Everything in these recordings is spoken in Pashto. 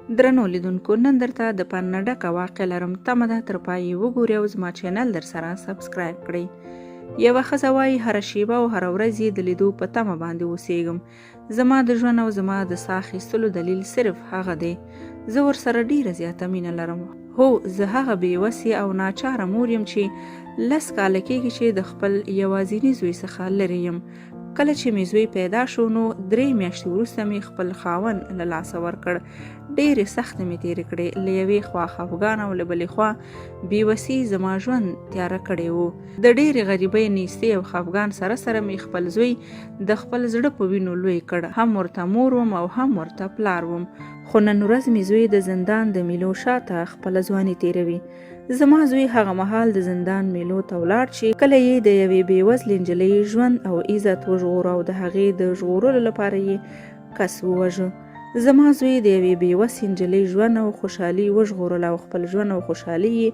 درنو لیدونکو، نن درته د فن نه ډکه واقعه لرم. تمه ده تر پایه وګورئ او زما چینل در سره سبسکرایب کړئ. یوه ښځه وایي هره شیبه او هره ورځ یې د لیدو په تمه باندې اوسېږم. زما د ژوند او زما د ساه اخیستلو دلیل صرف هغه دی. زه ورسره ډیره زیاته مینه لرم. هو، زه هغه بېوسې او ناچاره مور یم چې 10 کاله کېږي چې د خپل یوازیني زوی څخه لرې یم. کله چې مې زوی پیدا شو نو 3 میاشتې وروسته مې خپل خاوند له لاسه ورکړ. ډېرې سختې مې تېرې کړې. له یوې خوا خفګان او له بلې خوا بېوسي زما ژوند تیاره کړی و. د ډېرې غریبۍ، نیستۍ او خفګان سره سره مې خپل زوی د خپل زړه په وینو لوی کړ. هم ورته مور وم او هم ورته پلار وم. خو نن ورځ مې زوی د زندان د میلو شاته خپله ځواني تېروي. زما زوی هغه مهال د زندان میلو ته ولاړ چې کله یې د یوې بېوزلې نجلۍ ژوند او عزت وژغوره او د هغې د ژغورلو لپاره یې کس ووژه. زما زوی د یوې بېوسې نجلۍ ژوند او خوشحالي وژغورله او خپل ژوند او خوشحالي یې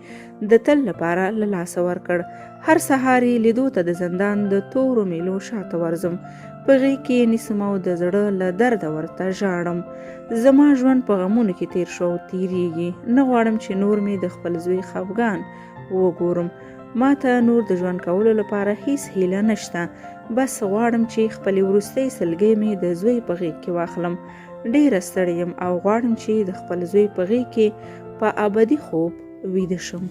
د تل لپاره له لاسه ورکړ. هر سهار یې لیدو ته د زندان د تورو میلو شاته ورځم. په غېږ کې یې نیسم او د زړه له درده ورته ژاړم. زما ژوند په غمونو کې تیر شو او تیریږي. نه غواړم چې نور مې د خپل زوی خفګان وګورم. ما ته نور د ژوند کولو لپاره هیڅ هیله نشته. بس غواړم چې خپلې وروستۍ سلګۍ مې د زوی په غېږ کې واخلم. ډېره ستړې یم او غواړم چې د خپل زوی په غېږ کې په ابدي خوب ویده شم.